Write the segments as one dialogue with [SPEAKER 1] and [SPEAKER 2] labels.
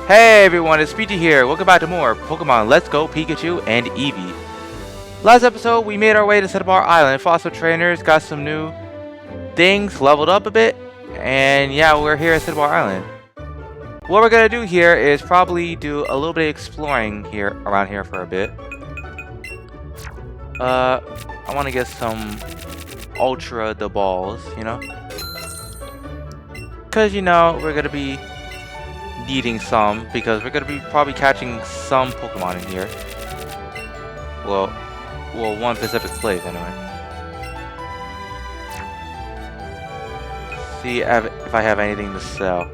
[SPEAKER 1] Hey everyone, it's Pika here. Welcome back to more Pokemon Let's Go Pikachu and Eevee. Last episode, we made our way to Cinnabar Island. Fossil trainers got some new things, leveled up a bit, and yeah, we're here at Cinnabar Island. What we're gonna do here is probably do a little bit of exploring here around here for a bit. I want to get some Ultra the balls, you know, because we're gonna be needing some because we're gonna be probably catching some Pokemon in here. Well, one specific place anyway. See if I have anything to sell.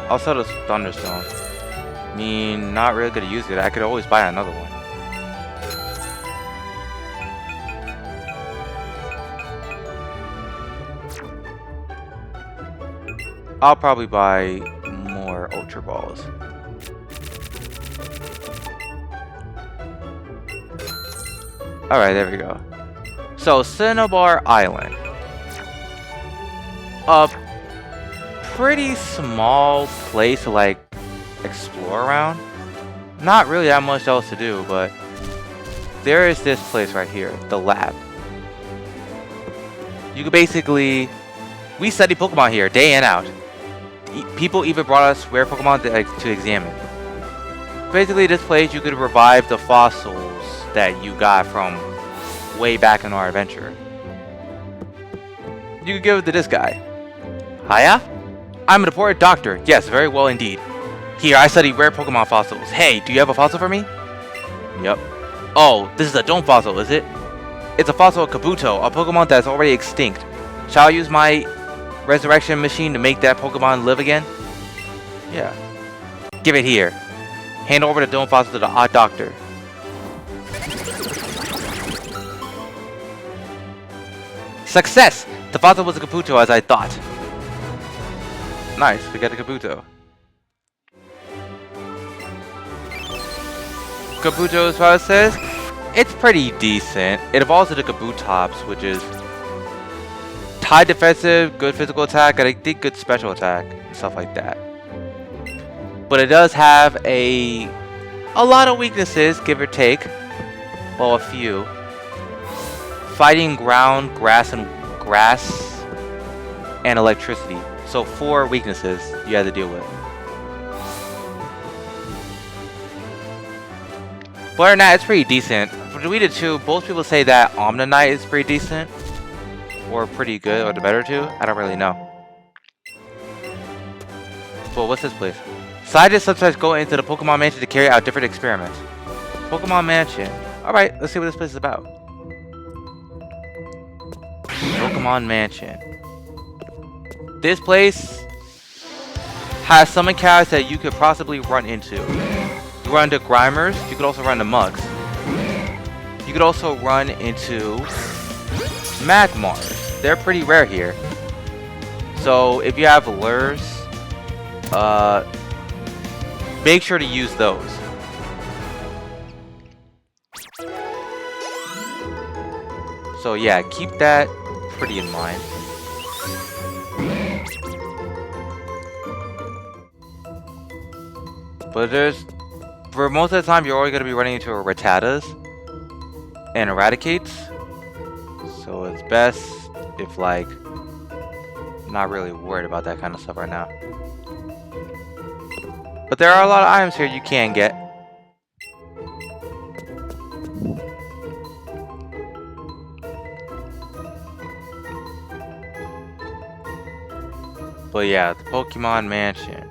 [SPEAKER 1] I'll sell this Thunderstone. I mean, not really gonna use it. I could always buy another one. I'll probably buy more Ultra Balls. Alright, there we go. So, Cinnabar Island. A pretty small place to like explore around. Not really that much else to do, but there is this place right here, the lab. You could basically, we study Pokemon here day in out. People even brought us rare Pokemon to examine. Basically, this place you could revive the fossils that you got from way back in our adventure. You could give it to this guy. Hiya? I'm an important doctor. Yes, very well indeed. Here, I study rare Pokemon fossils. Hey, do you have a fossil for me? Yep. Oh, this is a dome fossil, is it? It's a fossil of Kabuto, a Pokemon that's already extinct. Shall I use my resurrection machine to make that Pokemon live again? Yeah. Give it here. Hand over the dome fossil to the odd doctor. Success! The fossil was a Kabuto as I thought. Nice, we got a Kabuto. Kabuto, as well as says, it's pretty decent. It evolves into Kabutops, which is high defensive, good physical attack, and I think good special attack, and stuff like that. But it does have a lot of weaknesses, give or take. Well, a few. Fighting ground, grass, and electricity. So 4 weaknesses you have to deal with. But other than that, it's pretty decent. For Dweeta 2, both people say that Omnanite is pretty decent. Or pretty good, or the better 2. I don't really know. But what's this place? Scientists sometimes go into the Pokemon Mansion to carry out different experiments. Pokemon Mansion. Alright, let's see what this place is about. Pokemon Mansion. This place has some encounters that you could possibly run into. You run into Grimers, you could also run into Mugs. You could also run into Magmars. They're pretty rare here. So if you have lures, make sure to use those. So yeah, keep that pretty in mind. But for most of the time, you're always going to be running into Rattatas and Eradicates. So it's best if, like, not really worried about that kind of stuff right now. But there are a lot of items here you can get. But yeah, the Pokemon Mansion.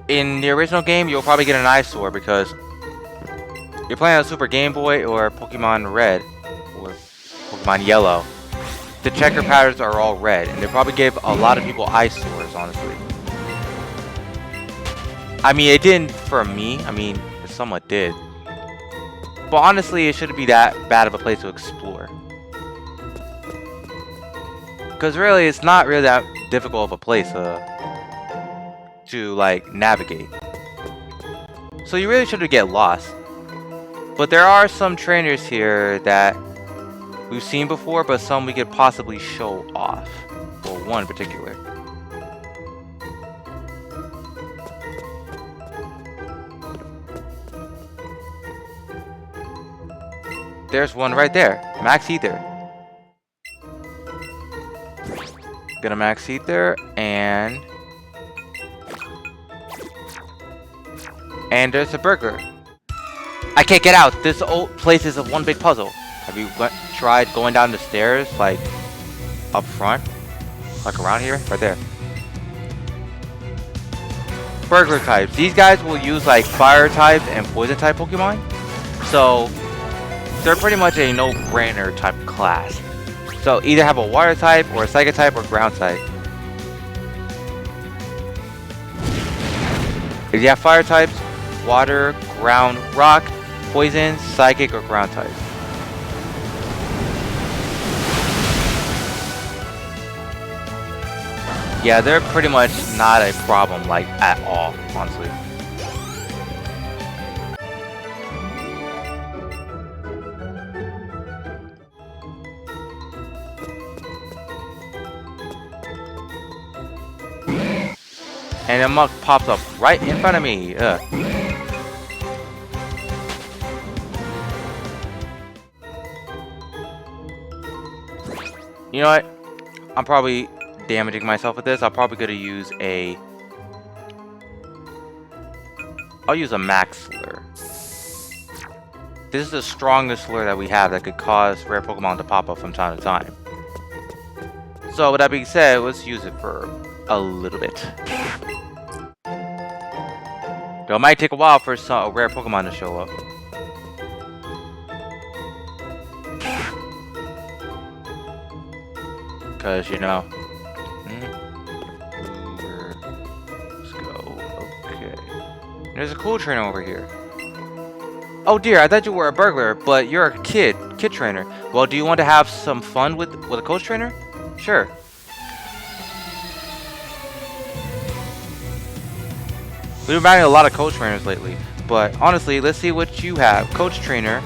[SPEAKER 1] In the original game, you'll probably get an eyesore because you're playing on Super Game Boy or Pokemon Red or Pokemon Yellow. The checker patterns are all red, and they probably gave a lot of people eyesores, honestly. I mean, it didn't for me. I mean, it somewhat did. But honestly, it shouldn't be that bad of a place to explore. Because really, it's not really that difficult of a place to like navigate. So you really shouldn't get lost. But there are some trainers here that we've seen before, but some we could possibly show off. Well, one in particular. There's one right there. Max Ether. Gonna max Ether and there's a burger. I can't get out. This old place is a one big puzzle. Have you tried going down the stairs, like up front, like around here, right there? Burglar types. These guys will use like fire types and poison type Pokemon, so they're pretty much a no-brainer type class. So either have a water type or a psychic type or ground type. If you have fire types, water, ground, rock, poison, psychic, or ground type. Yeah, they're pretty much not a problem, like, at all, honestly. And a mug pops up right in front of me. Ugh. You know what? I'm probably damaging myself with this. I'm probably gonna use a... I'll use a max lure. This is the strongest lure that we have that could cause rare Pokemon to pop up from time to time. So with that being said, let's use it for a little bit. Though it might take a while for a rare Pokemon to show up. Because, you know... Let's go. Okay. There's a cool trainer over here. Oh dear, I thought you were a burglar, but you're a kid trainer. Well, do you want to have some fun with a coach trainer? Sure. We've been finding a lot of coach trainers lately, but honestly, let's see what you have. Coach trainer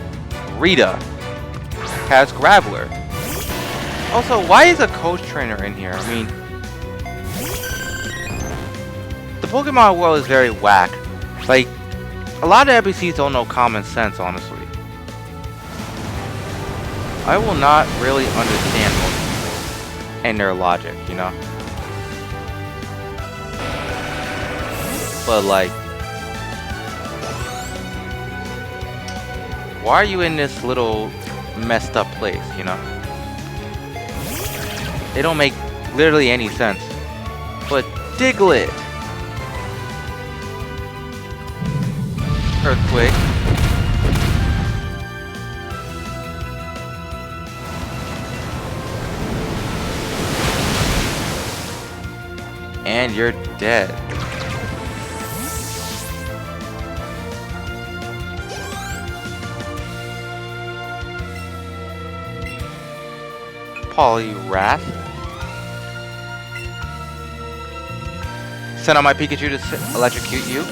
[SPEAKER 1] Rita has Graveler. Also, why is a coach trainer in here? I mean, the Pokemon world is very whack. Like, a lot of NPCs don't know common sense, honestly. I will not really understand most people and their logic, you know? But like, why are you in this little messed up place, you know? It don't make literally any sense. But Diglett! Earthquake. And you're dead. Poliwrath. Send out my Pikachu to electrocute you.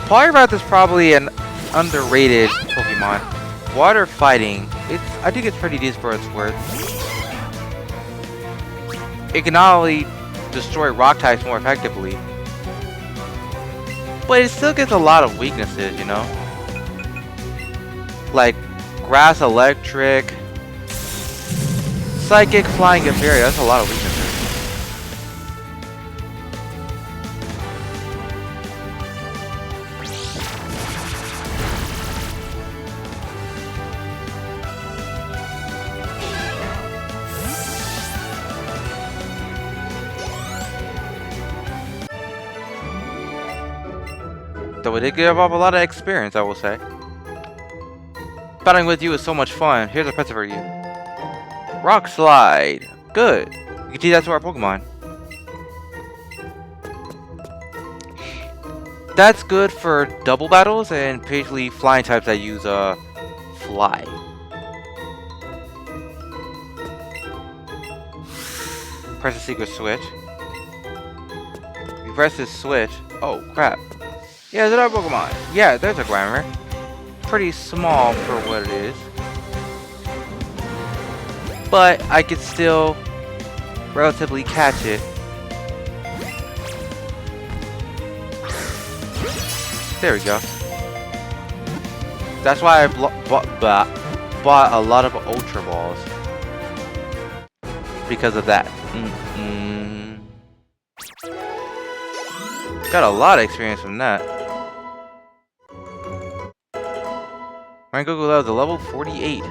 [SPEAKER 1] Poliwrath is probably an underrated Pokemon. Water fighting, I think it's pretty decent for its worth. It can not only destroy rock types more effectively, but it still gets a lot of weaknesses, you know? Like grass, electric, psychic, flying, and fairy. That's a lot of weaknesses. Though it did give off a lot of experience, I will say. Battling with you is so much fun. Here's a present for you. Rock Slide. Good. You can teach that to our Pokemon. That's good for double battles and basically flying types that use Fly. Press the secret switch. You press this switch. Oh, crap. Yeah, there's another Pokemon. Yeah, there's a Grimer. Pretty small for what it is. But I could still relatively catch it. There we go. That's why I bought a lot of Ultra Balls. Because of that. Got a lot of experience from that. Rengoku level to level 48.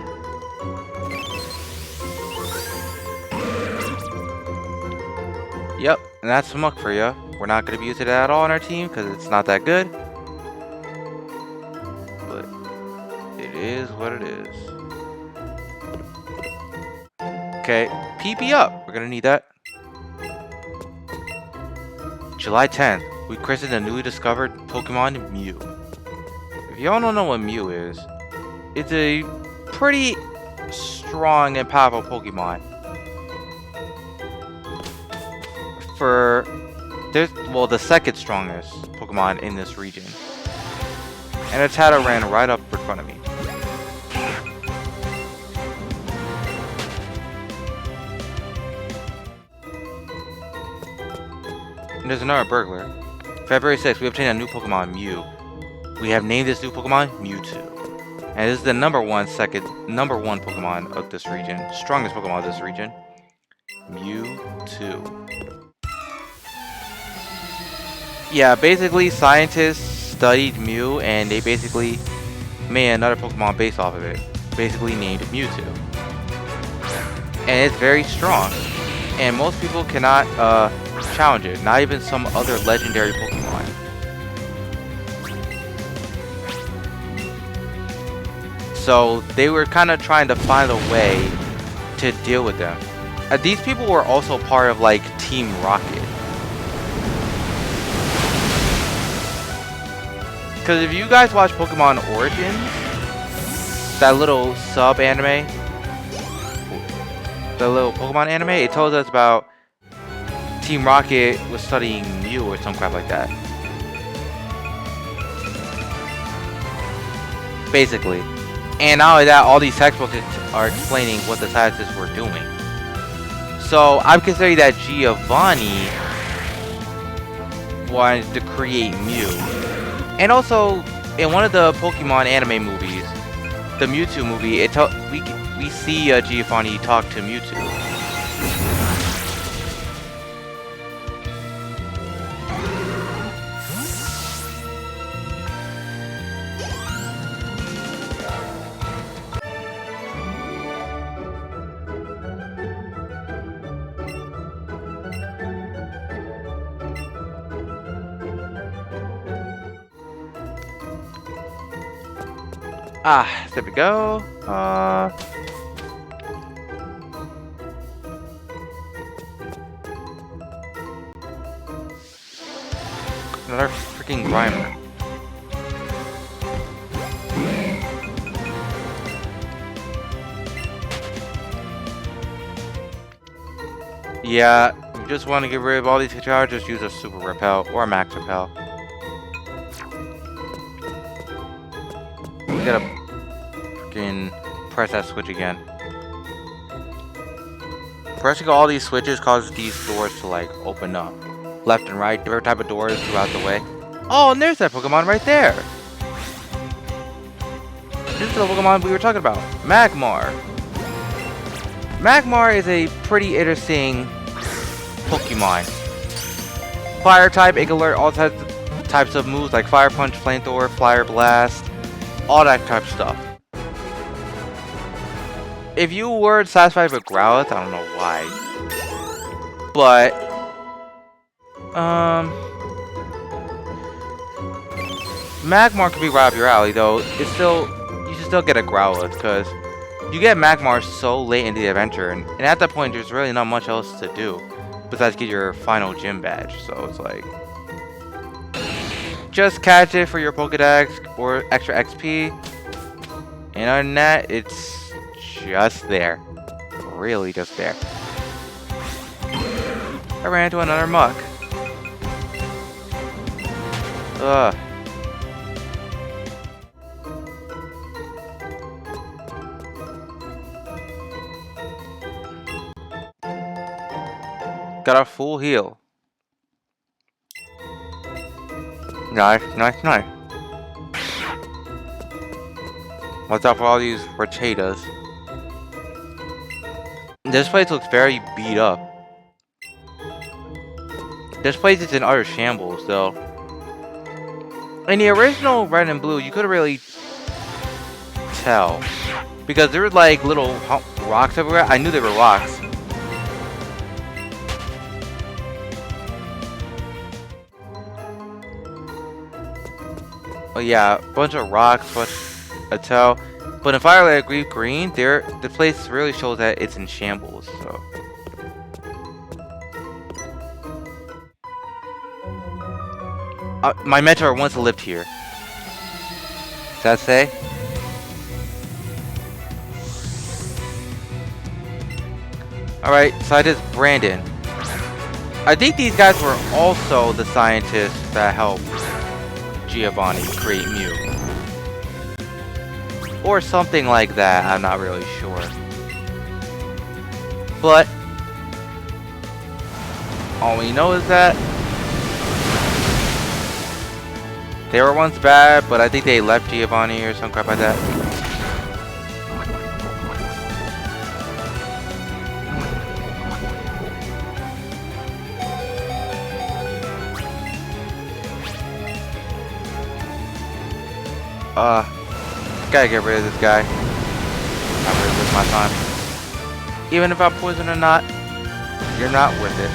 [SPEAKER 1] Yep, and that's Muck for ya. We're not going to be using it at all on our team because it's not that good. But it is what it is. Okay, PP up. We're going to need that. July 10th, we christened a newly discovered Pokemon Mew. If y'all don't know what Mew is, it's a pretty strong and powerful Pokemon. The second strongest Pokemon in this region. And its Hatter ran right up in front of me. And there's another burglar. February 6th, we obtained a new Pokemon, Mew. We have named this new Pokemon Mewtwo. And this is the number one Pokemon of this region. Strongest Pokemon of this region. Mewtwo. Yeah, basically scientists studied Mew and they basically made another Pokemon based off of it. Basically named Mewtwo. And it's very strong. And most people cannot challenge it. Not even some other legendary Pokemon. So they were kind of trying to find a way to deal with them. These people were also part of like Team Rocket. Because if you guys watch Pokemon Origins, that little sub-anime, the little Pokemon anime, it tells us about Team Rocket was studying Mew or some crap like that. Basically. And not only that, all these textbooks are explaining what the scientists were doing. So I'm considering that Giovanni wanted to create Mew. And also, in one of the Pokemon anime movies, the Mewtwo movie, we see Giovanni talk to Mewtwo. There we go. Another freaking Grimer. Yeah, if you just want to get rid of all these charges, just use a Super Repel or a Max Repel. We gotta freaking press that switch again. Pressing all these switches causes these doors to like open up. Left and right, different type of doors throughout the way. Oh, and there's that Pokemon right there. This is the Pokemon we were talking about. Magmar. Magmar is a pretty interesting Pokemon. Fire type, it can learn all types of moves like Fire Punch, Flamethrower, Flyer Blast, all that type of stuff. If you were satisfied with Growlithe, I don't know why, but Magmar could be right up your alley though. You should still get a Growlithe because you get Magmar so late into the adventure, and at that point there's really not much else to do besides get your final gym badge. So it's like, just catch it for your Pokedex or extra XP, and other than that, it's just there. Really just there. I ran into another muck. Ugh. Got a full heal. Nice, nice, nice. Watch out for all these rachetas. This place looks very beat up. This place is in utter shambles, though. In the original Red and Blue, you couldn't really tell. Because there were like little rocks everywhere. I knew they were rocks. Oh yeah, a bunch of rocks, but a tell. But in Firelight Green, the place really shows that it's in shambles. So. My mentor once lived here. Does that say? Alright, scientist Brandon. I think these guys were also the scientists that helped Giovanni create Mew. Or something like that, I'm not really sure. But all we know is that they were once bad, but I think they left Giovanni or some crap like that. Gotta get rid of this guy. Not really worth my time. Even if I'm poisoned or not, you're not worth it.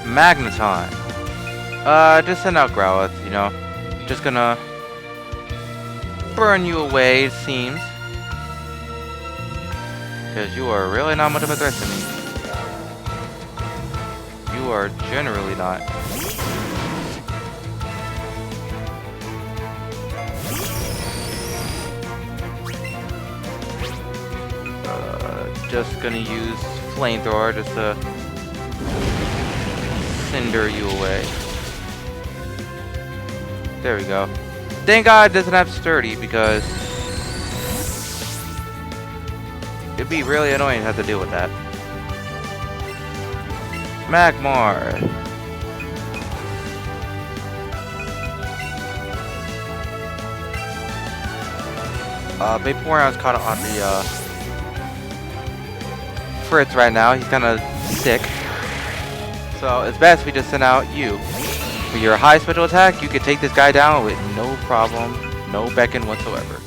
[SPEAKER 1] Magneton. Just send out Growlithe, you know. Just gonna burn you away, it seems. Because you are really not much of a threat to me. You are generally not. Just gonna use Flamethrower just to cinder you away. There we go. Thank God it doesn't have Sturdy because it'd be really annoying to have to deal with that. Magmar. Vaporeon's caught on the Fritz right now. He's kind of sick. So it's best if we just send out you. For your high special attack, you can take this guy down with no problem, no beckon whatsoever.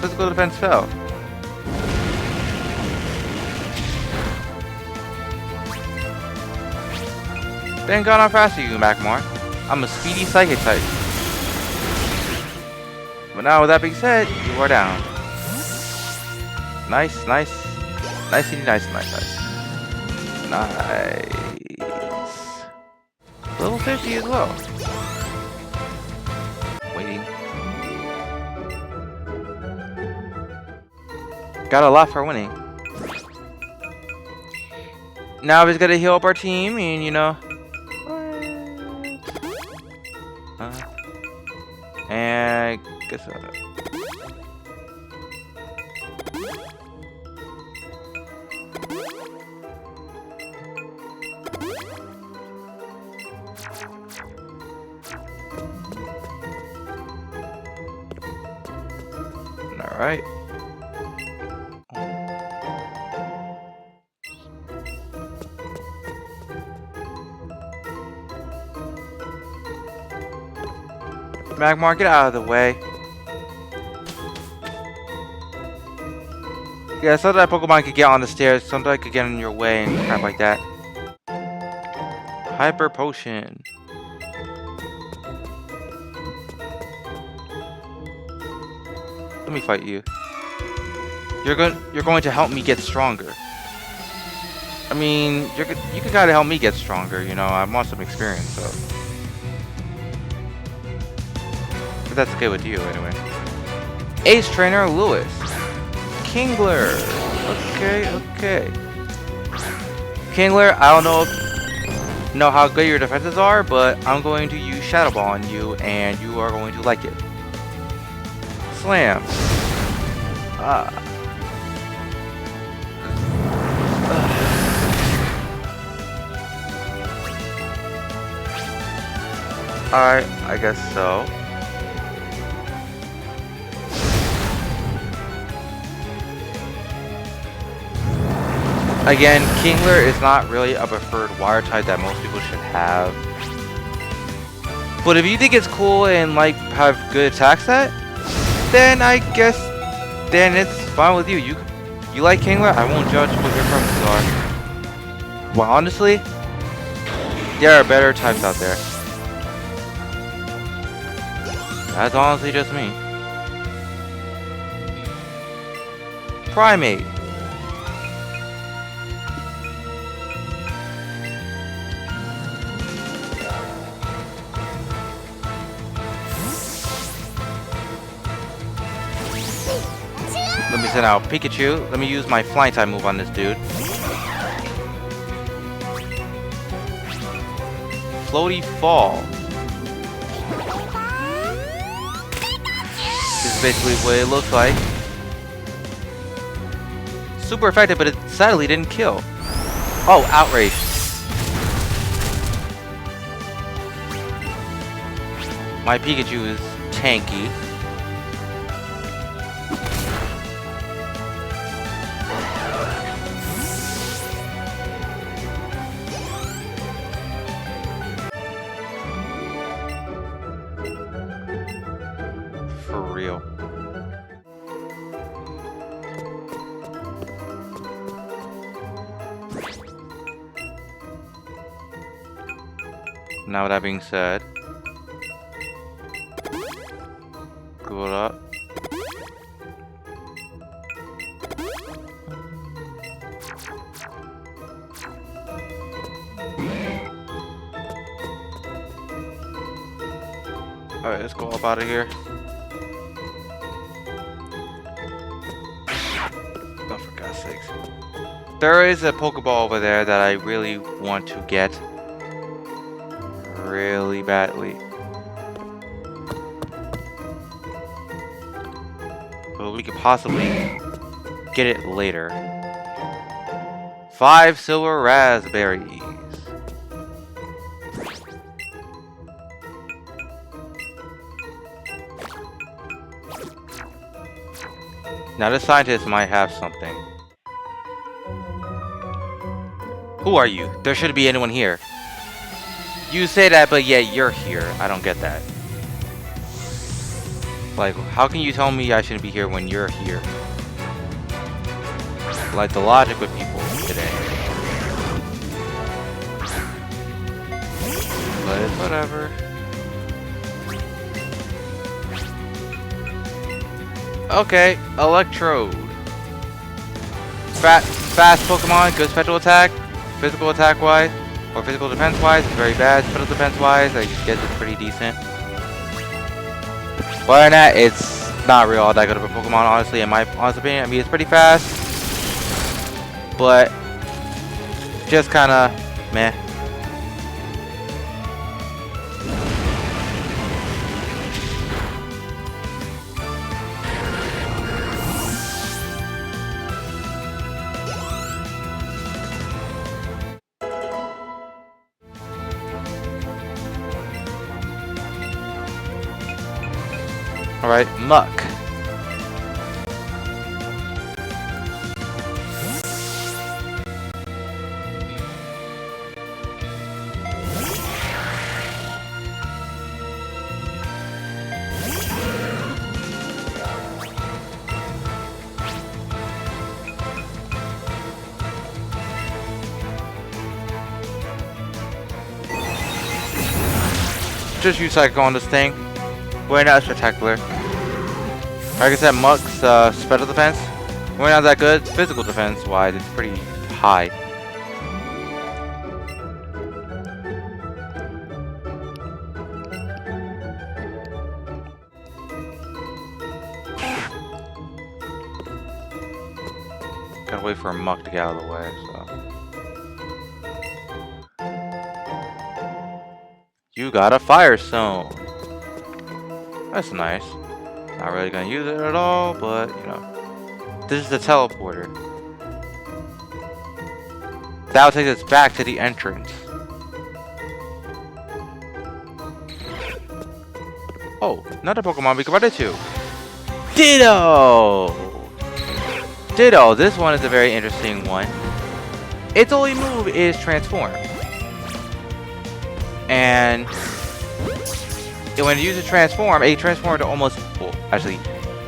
[SPEAKER 1] Physical defense fell. Thank God I'm faster than you, Magmar. I'm a speedy psychic type. But now with that being said, you are down. Nice, nice. Nicey, nice, nice, nice. Nice. Level 50 as well. Waiting. Got a lot for winning. Now he's gonna heal up our team, and you know. And guess what? All right. Magmar, get out of the way. Yeah, so that Pokemon could get on the stairs, sometimes could get in your way and crap like that. Hyper Potion. Let me fight you. You're going to help me get stronger. I mean, you can kind of help me get stronger, you know. I want some experience, so. But that's okay with you, anyway. Ace Trainer Lewis. Kingler. Okay. Kingler, I don't know how good your defenses are, but I'm going to use Shadow Ball on you, and you are going to like it. Slam. Alright, I guess so. Again, Kingler is not really a preferred wire type that most people should have. But if you think it's cool and like have good attack set, then I guess it's fine with you. You like Kingler, I won't judge what your preferences are. Well, honestly, there are better types out there. That's honestly just me. Primate. Let me send out Pikachu. Let me use my flying type move on this dude. Floaty Fall. This is basically what it looks like. Super effective, but it sadly didn't kill. Oh, Outrage. My Pikachu is tanky. For real. Now with that being said, go up. Alright, let's go up out of here. Oh, for God's sakes. There is a Pokeball over there that I really want to get. Really badly. But we could possibly get it later. 5 silver raspberries. Now this scientist might have something. Who are you? There shouldn't be anyone here. You say that, but yet you're here. I don't get that. Like, how can you tell me I shouldn't be here when you're here? Like the logic with people today. But it's whatever. Okay, Electrode. Fast Pokemon, good special attack. Physical attack wise, or physical defense wise, it's very bad. Special defense wise, I guess it's pretty decent. But other than that, it's not real all that good of a Pokemon, honestly, in my honest opinion. I mean, it's pretty fast, but just kind of meh. Alright, Muck. Just use Psycho on this thing. Way not spectacular. Like I said, Muck's special defense We're not that good. Physical defense wise, it's pretty high. Gotta wait for a muck to get out of the way, so. You got a Firestone. That's nice. Not really gonna use it at all, but you know. This is the teleporter. That'll take us back to the entrance. Oh, another Pokemon we can run into. Ditto! Ditto, this one is a very interesting one. Its only move is Transform. And when it uses Transform, it transforms to almost, well, actually,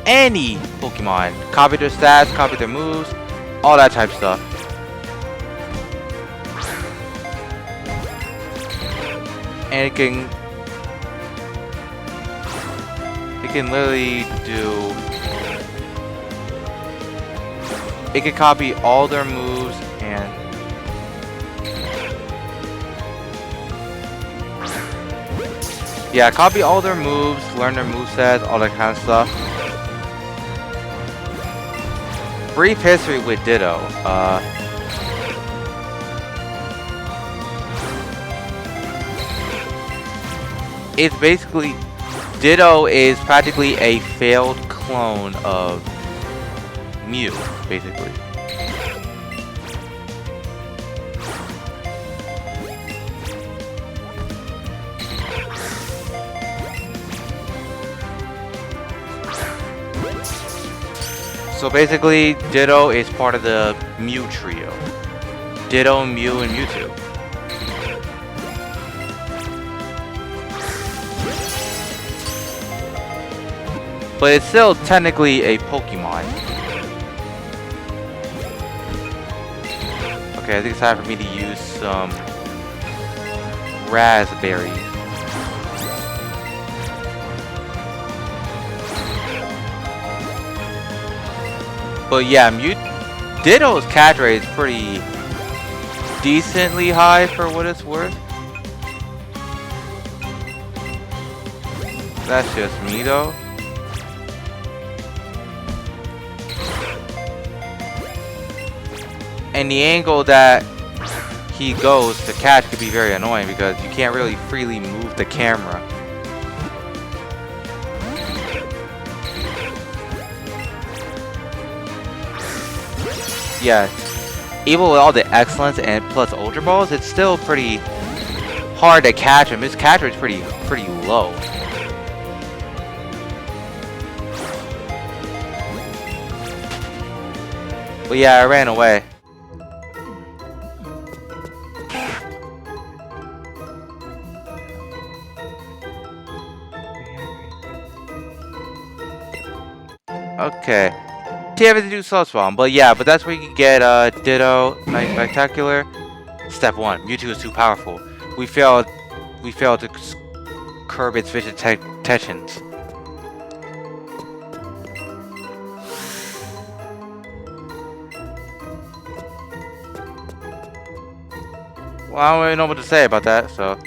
[SPEAKER 1] any Pokemon. Copy their stats, copy their moves, all that type of stuff. And it can literally do, it can copy all their moves and yeah, copy all their moves, learn their movesets, all that kind of stuff. Brief history with Ditto. It's basically, Ditto is practically a failed clone of Mew, basically. So basically, Ditto is part of the Mew trio. Ditto, Mew, and Mewtwo. But it's still technically a Pokemon. Okay, I think it's time for me to use some raspberries. But yeah, Ditto's catch rate is pretty decently high for what it's worth. That's just me though. And the angle that he goes to catch could be very annoying because you can't really freely move the camera. Yeah, even with all the excellence and plus Ultra Balls, it's still pretty hard to catch him. His catch rate's pretty low. But yeah, I ran away. Okay. See, I have to do Sludge Bomb, but yeah, but that's where you can get Ditto, Nice Spectacular. Step 1, Mewtwo is too powerful. We failed to curb its vicious tensions. Well, I don't really know what to say about that, so.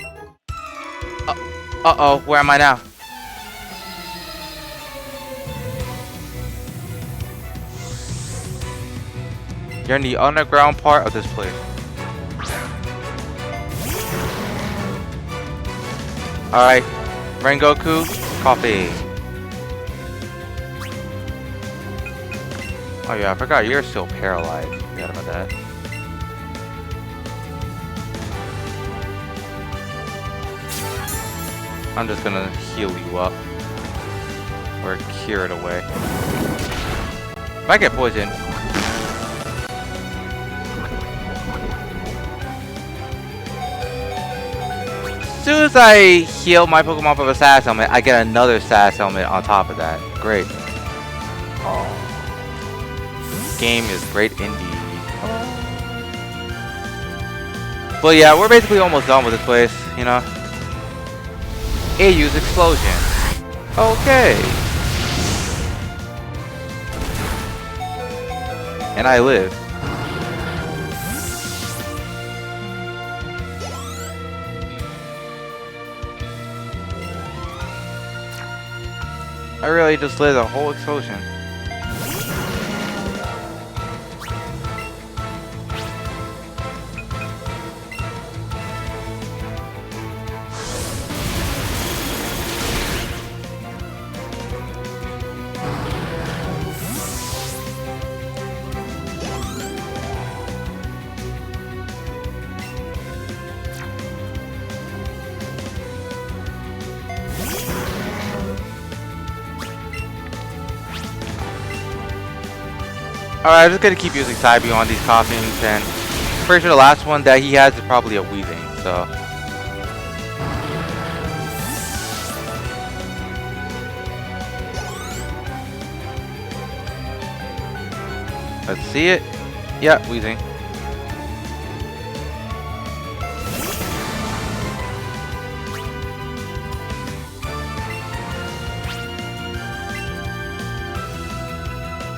[SPEAKER 1] Uh-oh, where am I now? You're in the underground part of this place. Alright, Rengoku, coffee. Oh yeah, I forgot you're still paralyzed. Forgot about that. I'm just gonna heal you up. Or cure it away. If I get poisoned. As soon as I heal my Pokemon from a Sass Helmet, I get another Sass Helmet on top of that. Great. Oh. Game is great indeed. But yeah, we're basically almost done with this place, you know. Use Explosion. Okay. And I live. I really just lit a whole explosion. Alright, I'm just gonna keep using Psybe on these coughings, and pretty sure the last one that he has is probably a wheezing, so. Let's see it. Yeah, wheezing.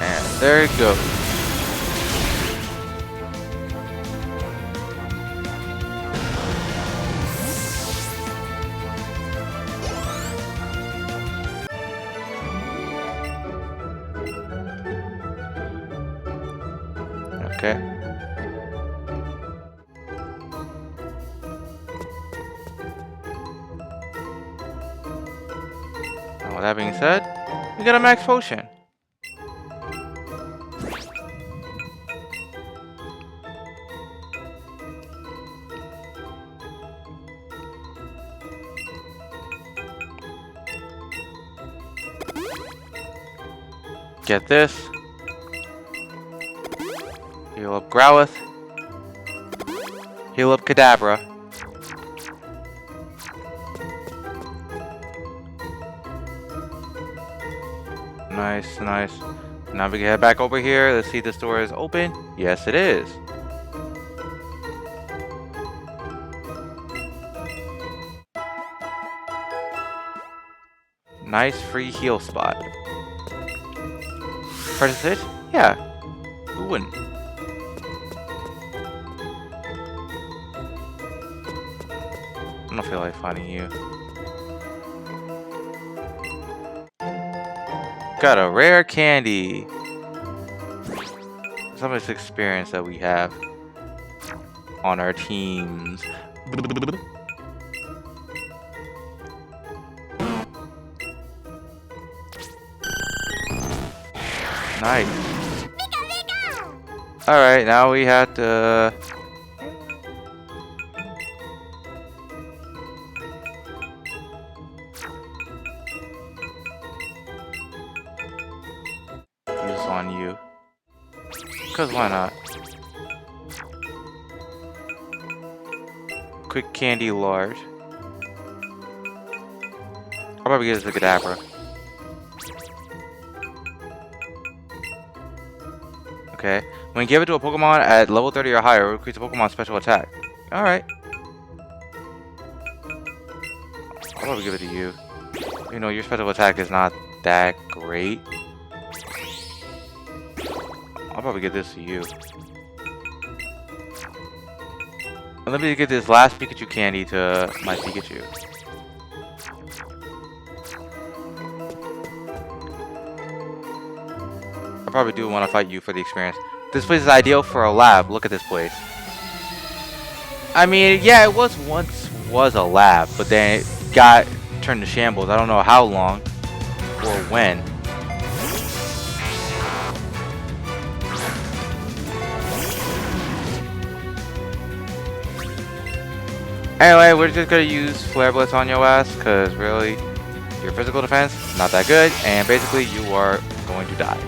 [SPEAKER 1] And there it goes. Okay. Now, with that being said, we got a max potion. Get this. Heal up Growlithe. Heal up Kadabra. Nice, nice. Now we can head back over here. Let's see if this door is open. Yes, it is. Nice free heal spot. Purchase it? Yeah. Who wouldn't? I don't feel like fighting you. Got a rare candy. Some of this experience that we have on our teams. Nice. Alright, now we have to... use on you. Because why not? Quick candy large. I'll probably get this to Kadabra. Okay. When you give it to a Pokemon at level 30 or higher, it increases the Pokemon's special attack. Alright. I'll probably give it to you. You know, your special attack is not that great. I'll probably give this to you. And let me get this last Pikachu candy to my Pikachu. I probably do want to fight you for the experience. This place is ideal for a lab. Look at this place. I mean, yeah, it was once a lab, but then it got turned to shambles. I don't know how long or when. Anyway, we're just gonna use Flare Blitz on your ass, cause really, your physical defense not that good, and basically you are going to die.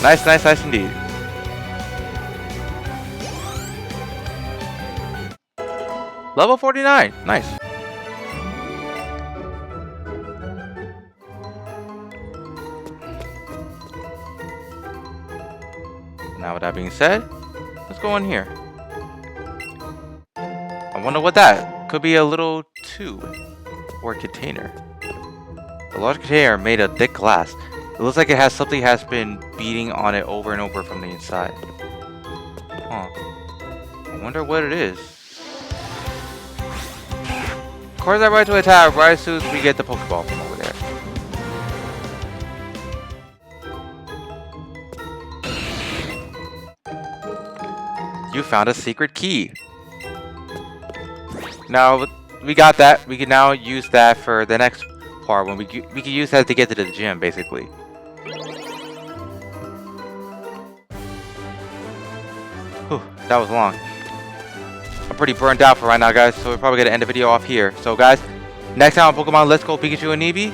[SPEAKER 1] Nice, nice, nice indeed. Level 49, nice. Now with that being said, let's go in here. I wonder what that could be a little tube or container. A large container made of thick glass. It looks like it has something has been beating on it over and over from the inside. Huh. I wonder what it is. Of course, I ride to a tower right as soon as we get the Pokeball from over there. You found a secret key. Now we got that. We can now use that for the next part when we can use that to get to the gym, basically. Whew, that was long. I'm pretty burnt out for right now, guys, so we're probably gonna end the video off here. So, guys, next time on Pokemon Let's Go Pikachu and Eevee,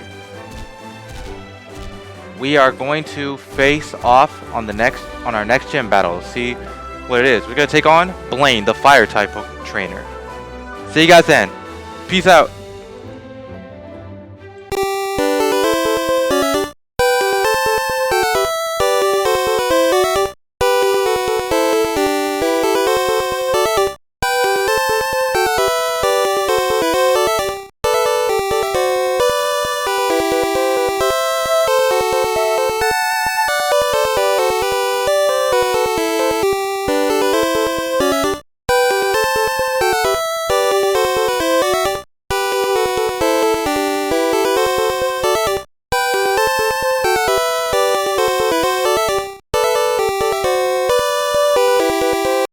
[SPEAKER 1] we are going to face off on our next gym battle. See what it is. We're gonna take on Blaine, the Fire type trainer. See you guys then. Peace out.